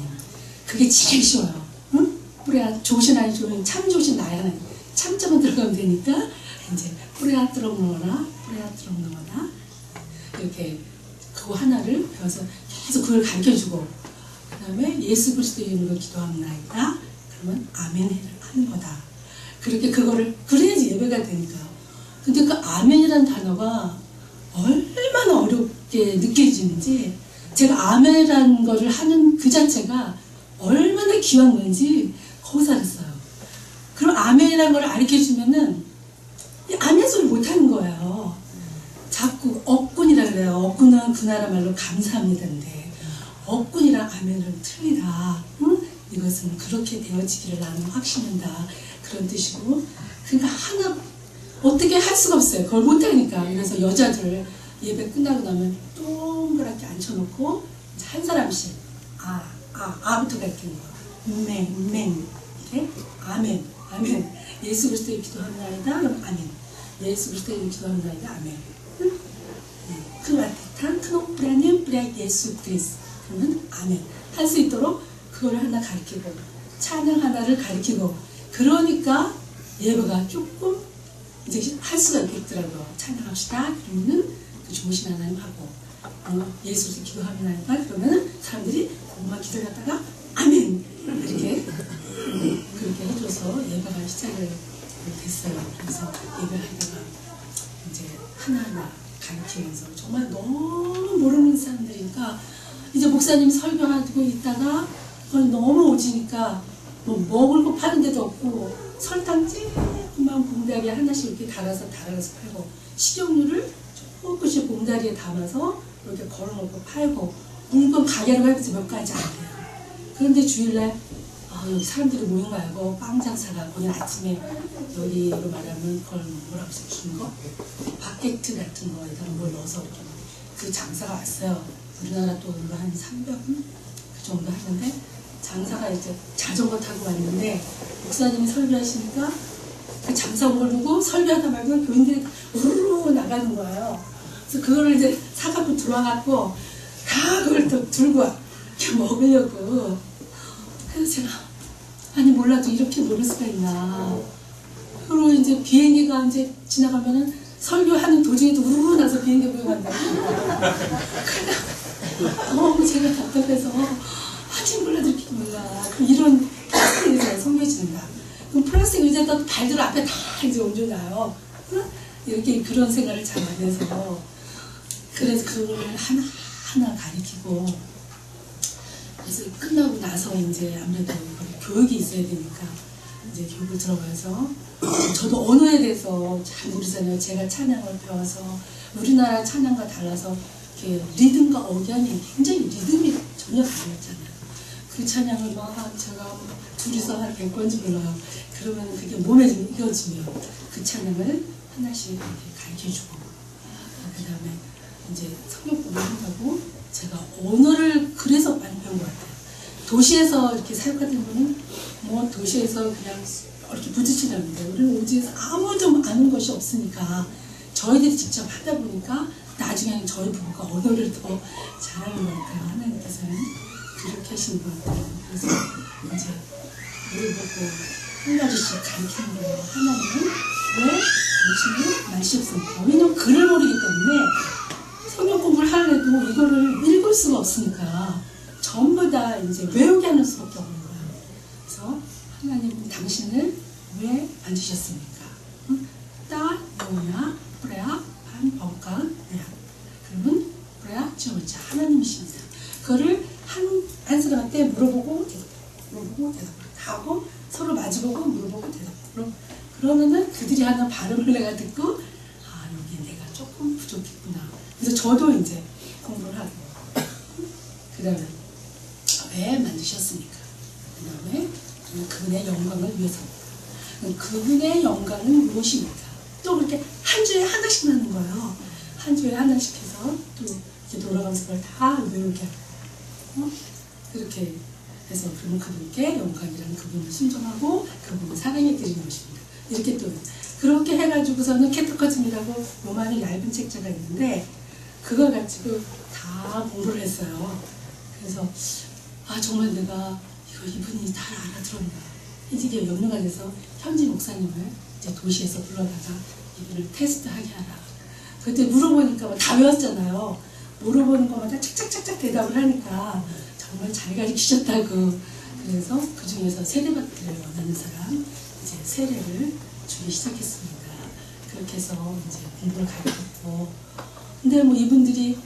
그게 제일 쉬워요. 응? 뿌레아 좋으신 하나님 참 좋으신 나의 하나님 참자만 들어가면 되니까 이제 뿌레아 뚜렁 넣어라 뿌레아 뚜렁 넣어라 이렇게 그거 하나를 배워서 계속 그걸 가르쳐주고 그 다음에 예수 그리스도의 이름으로 기도합니다. 그러면 아멘 하는 거다. 그렇게 그거를 그래야지 예배가 되니까요. 근데 그 아멘이라는 단어가 얼마나 어렵게 느껴지는지 제가 아멘이라는 거를 하는 그 자체가 얼마나 귀한 건지 거기서 알았어요. 그럼 아멘이라는 걸 가르쳐주면은 아멘 소리 못하는 거예요. 자꾸 억군이라 그래요. 억군은 그 나라 말로 감사합니다인데 억군이랑 아멘은 틀리다. 응? 이것은 그렇게 되어지기를 나는 확신한다. 그런 뜻이고 그러니까 하나 어떻게 할 수가 없어요. 그걸 못하니까. 그래서 여자들 예배 끝나고 나면 동그랗게 앉혀놓고 이제 한 사람씩 아부터 가르치는 거. 이렇게 아멘, 아멘. 예수 그리스도의 기도합니다. 그럼 아멘. 예수 그리스도의 기도합니다. 아멘. 크라테탄 크노프라님 프라 예수 그리스도. 그러면 아멘. 할 수 있도록 그걸 하나 가르치고 찬양 하나를 가르치고 그러니까 예배가 조금 이제 할 수가 있겠더라고요. 찬양합시다. 그러면은 그 좋으신 하나님 하고 예수를 기도하면 하니까 그러면 사람들이 공만 기도하다가 아멘 이렇게 벌써 예배가 시작을 됐어요. 그래서 예배하다가 이제 하나하나 가르치면서 정말 너무 모르는 사람들이니까 이제 목사님 설교하고 있다가 그건 너무 오지니까 뭐 먹을 거 파는 데도 없고 설탕 조금만 봉다리에 하나씩 이렇게 달아서 팔고 식용유를 조금씩 봉다리에 담아서 이렇게 걸어놓고 팔고 물건 가게로 해서 몇 가지 안 돼요. 그런데 주일날 여기 사람들이 모인 거 알고 빵 장사가 오늘 아침에 여기로 말하면 그걸 뭐라고 해서 긴 거? 바게트 같은 거에다 뭘 넣어서 이렇게 그 장사가 왔어요. 우리나라 돈으로 한 300원? 그 정도 하는데 장사가 이제 자전거 타고 왔는데 목사님이 설교하시니까 그 장사 온 걸 보고 설교하다 말고 교인들이 우르르 나가는 거예요. 그래서 그거를 이제 사갖고 들어와갖고 다 그걸 또 들고 와. 이렇게 먹으려고. 그래서 제가 아니 몰라도 이렇게 모를 수가 있나. 그리고 이제 비행기가 이제 지나가면은 설교하는 도중에도 우르르 나서 비행기 보고 간다고. 너무 제가 답답해서 아니 몰라도 이렇게 몰라. 이런 플라스틱 의자에 섬겨진다. 그럼 플라스틱 의자에다 발들 앞에 다 이제 얹어놔요. 이렇게 그런 생각을 잘 안 해서 그래서 그걸 하나하나 가르치고 그래서 끝나고 나서 이제 아무래도 교육이 있어야 되니까 이제 교육을 들어가서 저도 언어에 대해서 잘 모르잖아요. 제가 찬양을 배워서 우리나라 찬양과 달라서 이렇게 리듬과 억양이 굉장히 리듬이 전혀 다르잖아요. 그 찬양을 막 제가 둘이서 한 100번째 불러요. 그러면 그게 몸에 좀 익어지면 그 찬양을 하나씩 이렇게 가르쳐주고 그 다음에 이제 성경법을 한다고 제가 언어를 그래서 많이 배운 것 같아요. 도시에서 이렇게 사역하던 분은 뭐 도시에서 그냥 이렇게 부딪히는데 우리는 오지에서 아무도 아는 것이 없으니까 저희들이 직접 하다 보니까 나중에는 저희 부부가 언어를 더 잘하는 것 같아요. 하나님께서는 그렇게 하시는 것 같아요. 그래서 이제 우리 보고 한 가지씩 가르치는 거예요. 하나님은 왜 당신은 말이 없습니까? 왜냐면 글을 모르기 때문에 성경 공부를 하려도 이거를 읽을 수가 없으니까 전부 다 이제 외우게 하는 수밖에 없는 거예요. 그래서 하나님은 당신을 왜 만드셨습니까? 따, 뭐야, 그래야, 반, 번간, 내야. 그러면 그래야, 지어보자. 하나님이십니다. 그거를 한 사람한테 물어보고 대답 다 하고 서로 마주보고 물어보고 대답. 그러면은 그들이 하는 발음을 내가 듣고 여기 내가 조금 부족했구나. 그래서 저도 이제 공부를 하고 그 다음에 왜 만드셨습니까? 그 다음에 그분의 영광을 위해서입니다. 그분의 영광은 무엇입니까? 또 그렇게 한 주에 하나씩 나는 거예요. 한 주에 하나씩 해서 또 이렇게 돌아가면서 그걸 다 외우게 하고 그렇게 해서 그러면 그분께 영광이라는 그분을 순종하고 그분을 사랑해 드리는 것입니다. 이렇게 또 그렇게 해가지고서는 캐테커즘이라고 요만한 얇은 책자가 있는데 그걸 가지고 다 공부를 했어요. 그래서 정말 내가 이분이 다 알아들었나. 이게 염려가 돼서 현지 목사님을 이제 도시에서 불러다가 이분을 테스트하게 하라. 그때 물어보니까 다 외웠잖아요. 물어보는 것마다 착착착착 대답을 하니까 정말 잘 가르치셨다고. 그래서 그 중에서 세례받기를 원하는 사람 이제 세례를 주기 시작했습니다. 그렇게 해서 이제 공부를 가르쳤고. 근데 뭐 이분들이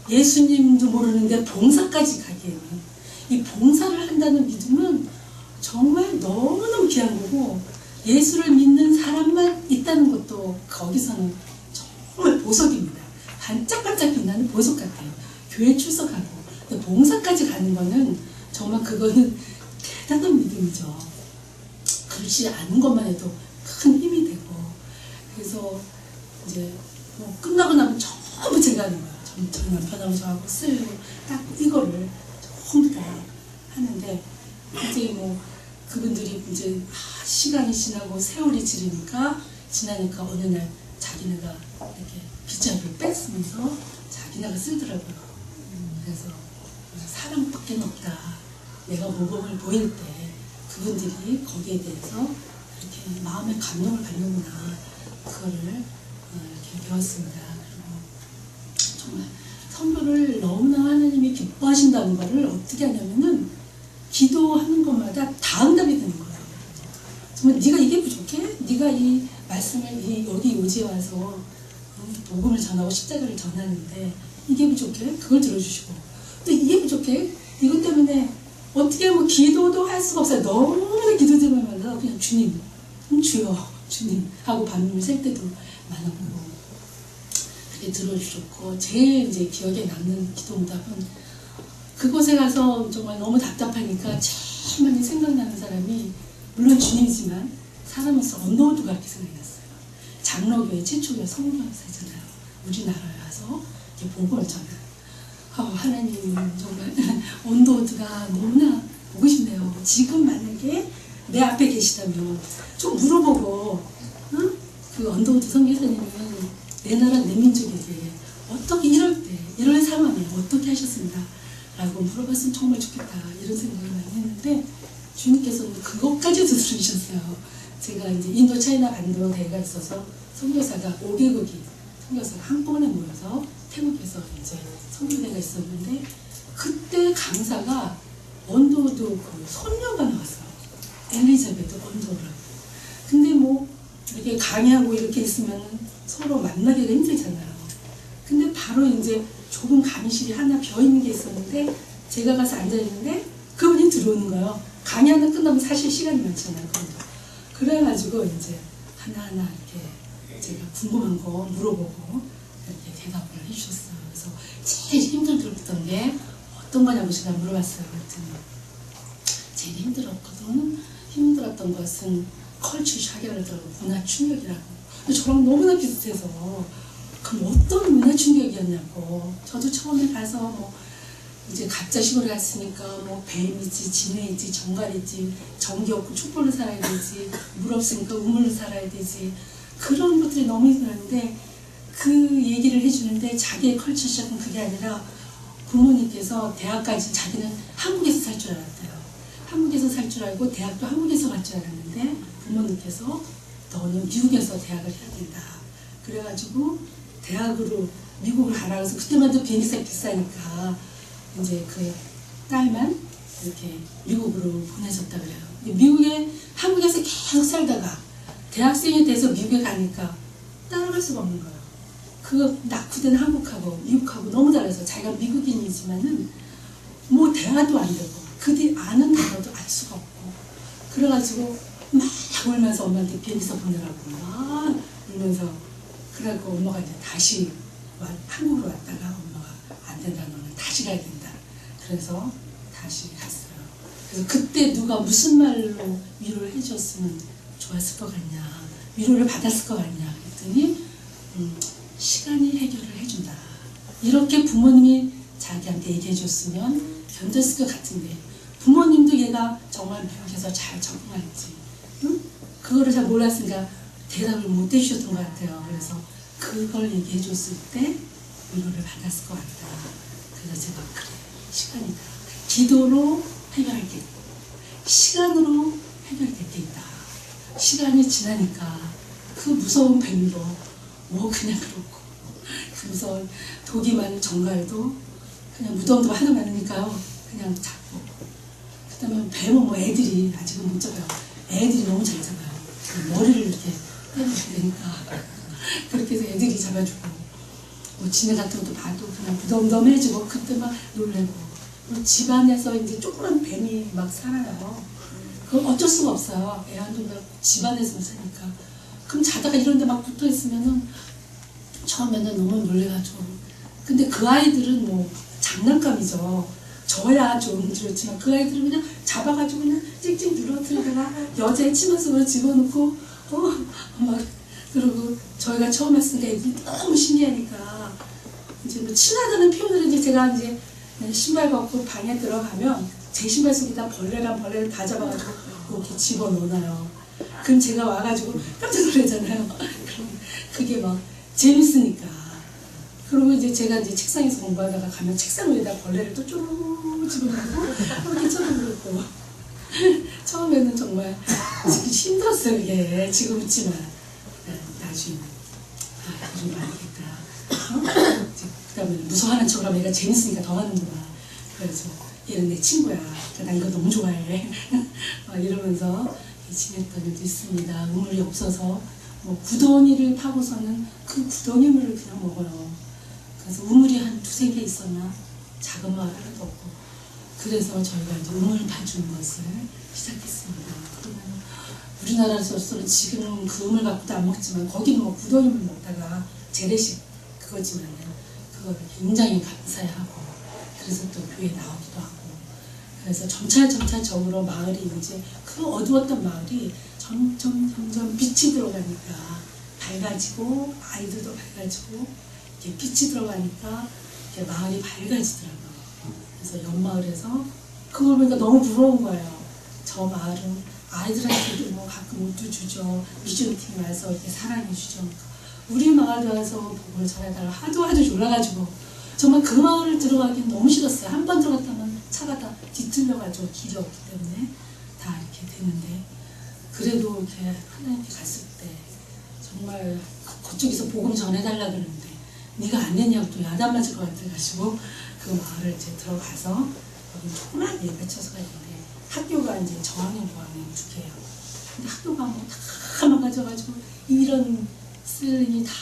예수님도 모르는데 봉사까지 가기에는 이 봉사를 한다는 믿음은 정말 너무너무 귀한 거고 예수를 믿는 사람만 있다는 것도 거기서는 정말 보석입니다. 반짝반짝 빛나는 보석 같아요. 교회 출석하고 근데 봉사까지 가는 거는 정말 그거는 대단한 믿음이죠. 그렇지 않은 것만 해도 큰 힘이 되고 그래서 이제 뭐 끝나고 나면 전부 제가 하는 거예요. 저희 남편하고 저하고 쓰고 딱 이거를 전부 다 하는데 이제 뭐 그분들이 이제 시간이 지나고 세월이 지나니까 어느 날 자기네가 이렇게 빗자루를 뺐으면서 자기네가 쓰더라고요. 그래서 사랑밖에 없다. 내가 모범을 보일 때 그분들이 거기에 대해서 이렇게 마음의 감동을 받는구나. 그거를 이렇게 배웠습니다. 그리고 정말 선교를 너무나 하나님이 기뻐하신다는 거를 어떻게 하냐면은 기도하는 것마다 다 응답이 되는 거예요. 정말 네가 이게 부족해? 네가 이 말씀을 여기 요지에 와서 복음을 전하고 십자가를 전하는데 이게 부족해? 그걸 들어주시고 또 이게 부족해? 이것 때문에 어떻게 뭐 기도도 할 수가 없어요. 너무나 기도 때문에 그냥 주님, 주여, 주님 하고 밤을 샐 때도 많았고 그렇게 들어주셨고 제일 이제 기억에 남는 기도응답은 그곳에 가서 정말 너무 답답하니까 제일 많이 생각나는 사람이 물론 주님이지만 사람으로서 언더우드가 이렇게 생각이 났어요. 장로교회 최초의 선교사잖아요. 우리나라에 와서 이렇게 복음을 전하는. 하나님 정말 언더우드가 너무나 보고 싶네요. 지금 만약에 내 앞에 계시다면 좀 물어보고 그 언더우드 선교사님은 내 나라 내 민족에게 어떻게 이럴 상황에 어떻게 하셨습니다 라고 물어봤으면 정말 좋겠다 이런 생각을 많이 했는데 주님께서는 그것까지도 들으셨어요. 제가 이제 인도 차이나 반도 대회가 있어서 선교사가 5개국이 선교사가 한꺼번에 모여서 태국에서 이제 선교대가 있었는데 그때 강사가 언더우드 그 손녀가 나왔어요. 엘리자베트 언더우드라고. 근데 뭐 이렇게 강의하고 이렇게 있으면 서로 만나기가 힘들잖아요. 근데 바로 이제 좁은 강의실이 하나 비어있는 게 있었는데 제가 가서 앉아있는데 그분이 들어오는 거예요. 강의 하나 끝나면 사실 시간이 많잖아요. 그래가지고 이제 하나하나 이렇게 제가 궁금한 거 물어보고 이렇게 대답을 해주셨어요. 그래서 제일 힘들었던 게 어떤 거냐고 제가 물어봤어요. 그랬더니 제일 힘들었던 것은 컬처 샤크라고 문화 충격이라고. 근데 저랑 너무나 비슷해서 그럼 어떤 문화 충격이었냐고. 저도 처음에 가서 뭐 이제 가짜 시골에 갔으니까 뭐 뱀이지 진해이지 정갈이지 전기 없고 촛불로 살아야 되지 물 없으니까 우물로 살아야 되지 그런 것들이 너무 힘들었는데 그 얘기를 해주는데 자기의 컬처 shock은 그게 아니라 부모님께서 대학까지 자기는 한국에서 살 줄 알았대요. 한국에서 살 줄 알고 대학도 한국에서 갈 줄 알았는데 부모님께서 너는 미국에서 대학을 해야 된다. 그래가지고 대학으로 미국을 가라. 그래서 그때만 해도 비행기값이 비싸니까 이제 그 딸만 이렇게 미국으로 보내줬다 그래요. 한국에서 계속 살다가 대학생이 돼서 미국에 가니까 따라갈 수가 없는 거예요. 그 낙후된 한국하고 미국하고 너무 달라서 자기가 미국인이지만은 뭐 대화도 안 되고 그 뒤 아는 단어도 알 수가 없고 그래가지고 막 울면서 엄마한테 비행기서 보내라고 막 울면서 그래갖고 엄마가 이제 다시 한국으로 왔다가 엄마가 안 된다 너는 다시 가야 된다. 그래서 다시 갔어요. 그래서 그때 누가 무슨 말로 위로를 해줬으면 좋았을 것 같냐, 위로를 받았을 것 같냐 그랬더니 시간이 해결을 해준다. 이렇게 부모님이 자기한테 얘기해줬으면 견뎠을 것 같은데 부모님도 얘가 정말 미국에서 잘 적응할지 그거를 잘 몰랐으니까 대답을 못 해주셨던 것 같아요. 그래서 그걸 얘기해줬을 때 위로를 받았을 것 같다. 그래서 제가 그래 시간이다. 기도로 해결할 때 있고 시간으로 해결될 때 있다. 시간이 지나니까 그 무서운 뱀도 뭐 그냥 그렇고 그 무서운 독이 많은 정갈도 그냥 무덤도 하나 많으니까요. 그냥 잡고 그 다음에 뱀은 뭐 애들이 아직은 못 잡아요. 애들이 너무 잘 잡아요. 머리를 이렇게 때려줘야 되니까 그렇게 해서 애들이 잡아주고 뭐 지네 같은 것도 봐도 그냥 무덤덤해지고 그때 막 놀래고 집안에서 이제 조그만 뱀이 막 살아요. 그건 어쩔 수가 없어요. 애완동물 집안에서만 사니까. 그럼 자다가 이런 데 막 붙어 있으면은 처음에는 너무 놀래가지고 근데 그 아이들은 뭐 장난감이죠. 저야 좀 그렇지만 그 아이들은 그냥 잡아가지고 그냥 찍찍 눌러뜨리다가 여자의 치마 속으로 집어넣고 막 그리고 저희가 처음 했으니까 애들이 너무 신기하니까 이제 뭐 친하다는 표현을 이제 제가 이제 신발 벗고 방에 들어가면 제 신발 속에다 벌레랑 벌레를 다 잡아가지고 이렇게 집어넣어놔요. 그럼 제가 와가지고 깜짝 놀라잖아요. 그럼 그게 막 재밌으니까. 그리고 이제 제가 이제 책상에서 공부하다가 가면 책상 위에다 벌레를 또 쪼르르 집어넣고 이렇게 쳐다보고 처음에는 정말 힘들었어요. 이게 지금 있지만 나중에 이런 거 아니겠다. 그 다음에 무서워하는 척하면 얘가 재밌으니까 더 하는구나. 그래서 얘는 내 친구야. 나 이거 너무 좋아해. 이러면서 지냈던 일도 있습니다. 우물이 없어서 뭐 구덩이를 파고서는 그 구덩이 물을 그냥 먹어요. 그래서 우물이 한 두세 개 있었나 작은 마을 하나도 없고, 그래서 저희가 이제 우물 파주는 것을 시작했습니다. 그러면 우리나라에서는 지금은 그 우물 갖고도 안 먹지만 거기는 뭐 구덩이 물 먹다가 재래식 그거지만은 그걸 굉장히 감사해하고, 그래서 또 교회 나오기도 하고, 그래서 점차적으로 마을이 이제 그 어두웠던 마을이 점점 빛이 들어가니까 밝아지고, 아이들도 밝아지고, 이렇게 빛이 들어가니까 이렇게 마을이 밝아지더라고요. 그래서 옆마을에서 그걸 보니까 너무 부러운 거예요. 저 마을은 아이들한테도 뭐 가끔 옷도 주죠. 미션팀 와서 이렇게 사랑해 주죠. 우리 마을에 와서 복을 전해달라 하도 졸라가지고 정말 그 마을을 들어가긴 너무 싫었어요. 한 번 들어갔다면 차가 다 뒤틀려가지고 길이 없기 때문에 다 이렇게 되는데, 그래도 이렇게 하나님께 갔을 때 정말 그쪽에서 복음 전해달라 그러는데 네가 안 되냐고 또 야단 맞을 것 같아가지고 그 마을을 이제 들어가서 거기 조그만 예배 처소가 있는데 학교가 이제 저학년, 고학년 두 개예요. 근데 학교가 뭐 다 망가져가지고 이런 슬링이 다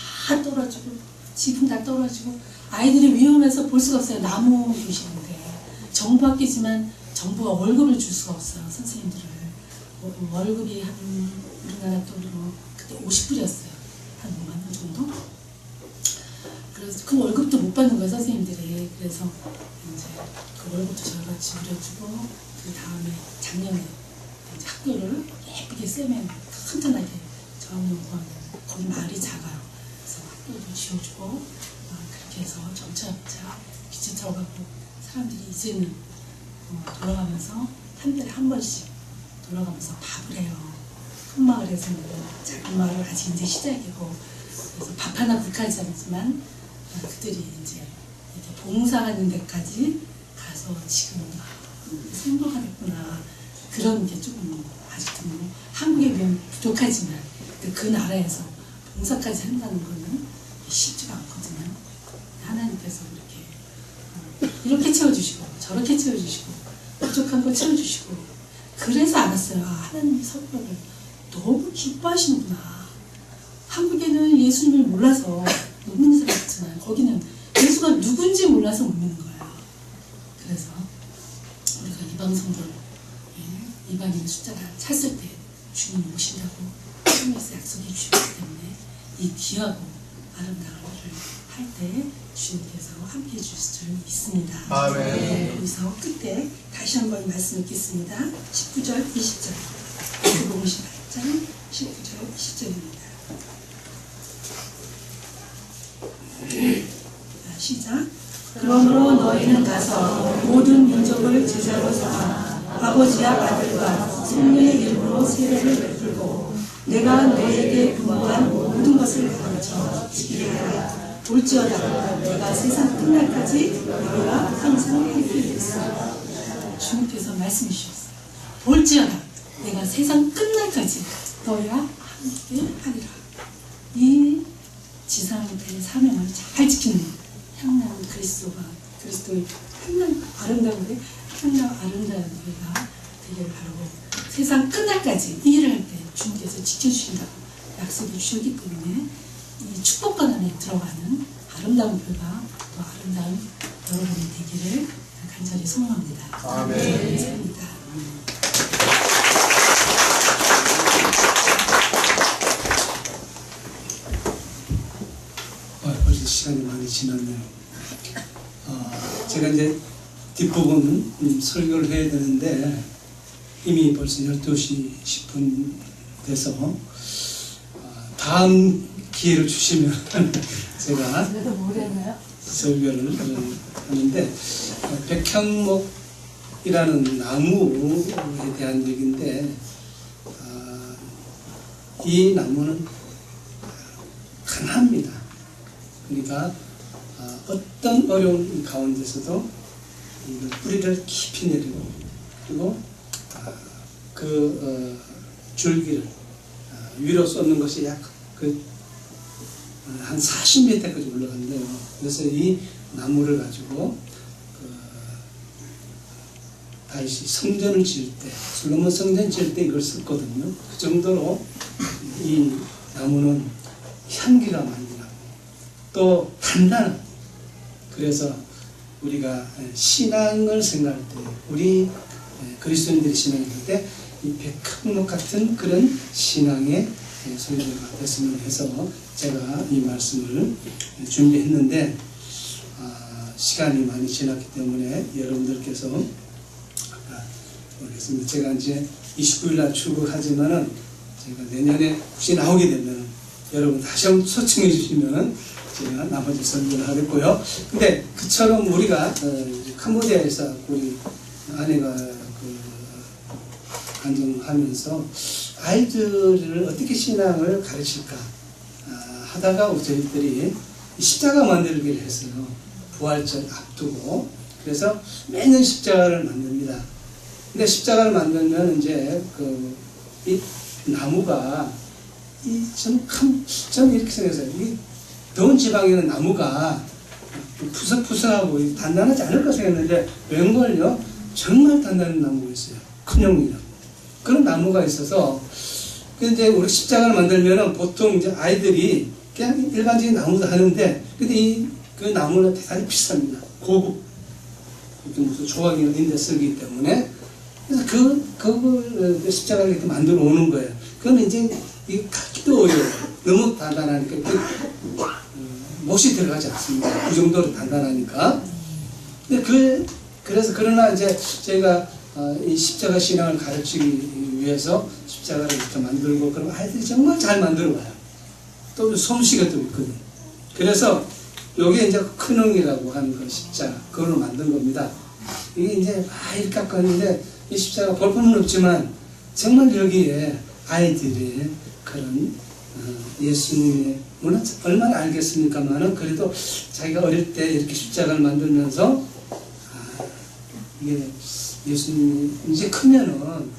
떨어지고 지붕 다 떨어지고 아이들이 위험해서 볼 수가 없어요. 나무 교실인데 정부 학교지만 정부가 월급을 줄 수가 없어요. 선생님들을 월급이 한 우리나라 돈으로 그때 50불이었어요. 한 5만 원 정도? 그래서 그 월급도 못 받는 거예요, 선생님들이. 그래서 이제 그 월급도 저희가 지불해주고, 그 다음에 작년에 이제 학교를 예쁘게 쌤에 튼튼하게 저학년, 고학년, 거기 마을이 작아요. 그래서 학교도 지어주고, 그렇게 해서 점차 빛이 들어가고, 사람들이 이제는 돌아가면서 한 달에 한 번씩 돌아가면서 밥을 해요. 큰 마을에서는 작은 마을 아직 이제 시작이고, 그래서 밥 하나 굶하지 않지만 그들이 이제 이렇게 봉사하는 데까지 가서 지금 행복하겠구나, 그런 게 조금 아직도 뭐 한국에 비하면 부족하지만 그 나라에서 봉사까지 한다는 거는 쉽지가 않거든요. 하나님께서 이렇게 채워주시고 저렇게 채워주시고 부족한 거 채워주시고, 그래서 알았어요. 하나님이 설교를 너무 기뻐하시는구나. 한국에는 예수님을 몰라서 못 믿는 사람 있잖아요. 거기는 예수가 누군지 몰라서 못 믿는 거예요. 그래서 우리가 이방성들, 이방인 숫자가 찼을 때 주님이 오신다고 하나님께서 약속해 주셨기 때문에 이 귀하고 아름다운 일을 할 때 주님께서 함께 해주실 줄 믿습니다. 아멘. 네, 여기서 끝에 다시 한번 말씀 읽겠습니다. 19절, 20절. 마태복음 28장 19절, 20절입니다. 시작. 그러므로 너희는 가서 모든 민족을 제자로 삼아 아버지와 아들과 성령의 이름으로 세례를 베풀고 내가 너희에게 분부한 모든 것을 가르쳐 지키게 하라. 볼지어다 내가 세상 끝날까지 너희와 항상 함께 있으리라. 주님께서 말씀해 주셨어요. 볼지어다 내가 세상 끝날까지 너희와 함께 하리라. 이 지상의 사명을 잘 지키는 향나는 그리스도의 향나는 아름다운 교회가 되기를 바라고, 세상 끝날까지 이 일을 할 때 주님께서 지켜주신다고 약속해 주셨기 때문에 이 축복권 안에 들어가는 아름다운 교회가 또 아름다운 여러분이 되기를 간절히 소망합니다. 아멘. 감사합니다. 벌써 시간이 많이 지났네요. 제가 이제 뒷부분 설교를 해야 되는데 이미 벌써 12시 10분 돼서 다음 기회를 주시면 제가 설교를 하는데, 백향목이라는 나무에 대한 얘기인데, 이 나무는 강합니다. 그러니까 어떤 어려운 가운데서도 이걸 뿌리를 깊이 내리고, 그리고 줄기를 위로 쏟는 것이 약 한 40m까지 올라간대요. 그래서 이 나무를 가지고 다윗이 성전을 지을 때, 솔로몬 성전 지을 때 이걸 썼거든요. 그 정도로 이 나무는 향기가 많이 나고 또 단단하고, 그래서 우리가 신앙을 생각할 때, 우리 그리스도인들이 신앙을 할 때 이 백향목 같은 그런 신앙의 소유자가 됐으면 해서 제가 이 말씀을 준비했는데, 시간이 많이 지났기 때문에 여러분들께서 아까 모르겠습니다. 제가 이제 29일 날 출국하지만은 제가 내년에 혹시 나오게 되면 여러분 다시 한번 초청해 주시면은 제가 나머지 설교를 하겠고요. 근데 그처럼 우리가 캄보디아에서 우리 아내가 간증하면서 아이들을 어떻게 신앙을 가르칠까 하다가 저희들이 십자가 만들기를 했어요. 부활절 앞두고. 그래서 매년 십자가를 만듭니다. 근데 십자가를 만들면 이제 이 나무가 저는 이렇게 생각했어요. 이 더운 지방에는 나무가 푸석푸석하고 단단하지 않을 까 생각했는데 웬걸요? 정말 단단한 나무가 있어요. 큰형이라고. 그런 나무가 있어서, 근데 우리 십자가를 만들면은 보통 이제 아이들이 그냥 일반적인 나무도 하는데, 근데 그 나무는 대단히 비쌉니다. 고급. 무슨 조각이 있는데 쓰기 때문에. 그래서 그걸 십자가를 이렇게 만들어 오는 거예요. 그러면 이제 이 갖기도 어려워요. 너무 단단하니까. 못이 들어가지 않습니다. 그 정도로 단단하니까. 근데 그래서 그러나 이제 저희가 이 십자가 신앙을 가르치기 위해서 십자가를 이렇게 만들고, 그럼 아이들이 정말 잘 만들어가요. 또 솜씨가 또 있거든요. 그래서 요게 이제 큰흥이라고 하는 그 십자가, 그걸로 만든 겁니다. 이게 이제 이렇게 갖고 왔는데, 이 십자가 볼품은 없지만 정말 여기에 아이들의 그런 예수님의, 물론 얼마나 알겠습니까만은 그래도 자기가 어릴 때 이렇게 십자가를 만들면서 이게 예수님이 이제 크면은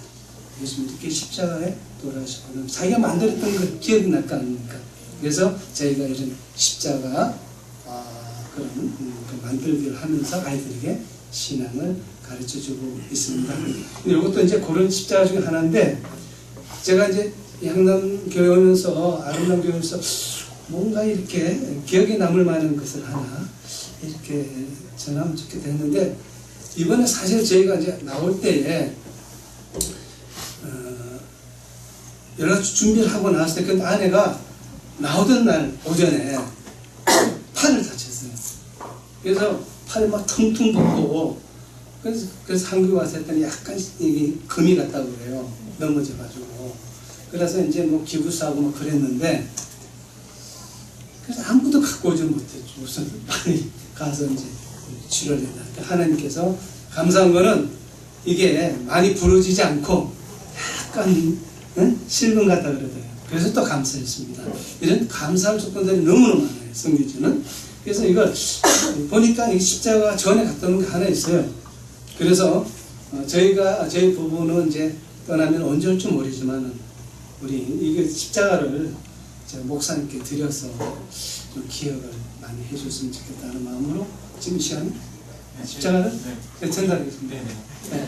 예수님 이렇게 십자가에 돌아가셨거든. 자기가 만들었던 그 기억이 날 거 아닙니까? 그래서 저희가 이런 십자가 그런 만들기를 하면서 아이들에게 신앙을 가르쳐주고 있습니다. 근데 이것도 이제 그런 십자가 중에 하나인데, 제가 이제 향남교회 오면서, 아름다운 교회 오면서 뭔가 이렇게 기억에 남을 만한 것을 하나 이렇게 전하면 좋겠다 했는데, 이번에 사실 저희가 이제 나올 때에 여러 가지 준비를 하고 나왔을 때, 근데 아내가 나오던 날 오전에 팔을 다쳤어요. 그래서 팔이 막 퉁퉁 붓고, 그래서 한국에 와서 했더니 약간 이게 금이 갔다고 그래요. 넘어져가지고. 그래서 이제 뭐 기부사하고 막 그랬는데, 그래서 아무것도 갖고 오지 못했죠. 우선 빨리 가서 이제 치료를 했다. 하나님께서 감사한 거는 이게 많이 부러지지 않고 약간 실금 같다 그러더라고요. 그래서 또 감사했습니다. 이런 감사할 조건들이 너무너무 많아요, 성경에는. 그래서 이걸 보니까 이 십자가 전에 갔다 온 게 하나 있어요. 그래서 저희 부부는 이제 떠나면 언제 올지 모르지만 우리 이게 십자가를 목사님께 드려서 좀 기억을 많이 해줬으면 좋겠다는 마음으로 지금 이 시간에 십자가를 전달하겠습니다. 네.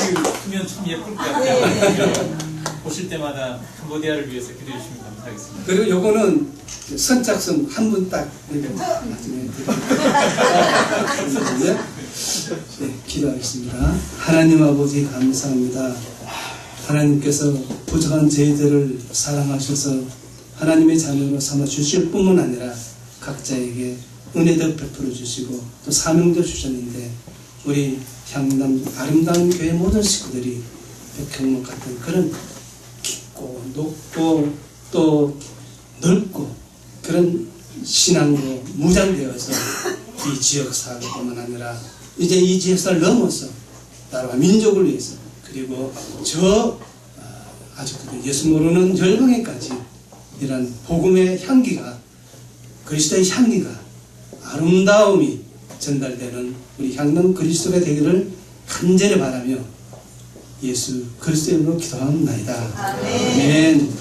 여기 크면 참 예쁠 것 같아요. 보실 때마다 캄보디아를 위해서 기도해 주시면 감사하겠습니다. 그리고 요거는 선착순 한 분 딱 나중에 드릴게요. 네, 기도하겠습니다. 하나님 아버지 감사합니다. 하나님께서 부족한 저희들을 사랑하셔서 하나님의 자녀로 삼아 주실 뿐만 아니라 각자에게 은혜도 베풀어 주시고 또 사명도 주셨는데, 우리 향남 아름다운 교회 모든 식구들이 백향목 같은 그런 깊고 높고 또 넓고 그런 신앙으로 무장되어서 이 지역사회뿐만 아니라 이제 이 지역사를 넘어서 나라와 민족을 위해서, 그리고 아직도 예수 모르는 열방에까지 이런 복음의 향기가, 그리스도의 향기가, 아름다움이 전달되는 우리 향남 그리스도가 되기를 간절히 바라며 예수 그리스도의 이름으로 기도합니다. 아멘.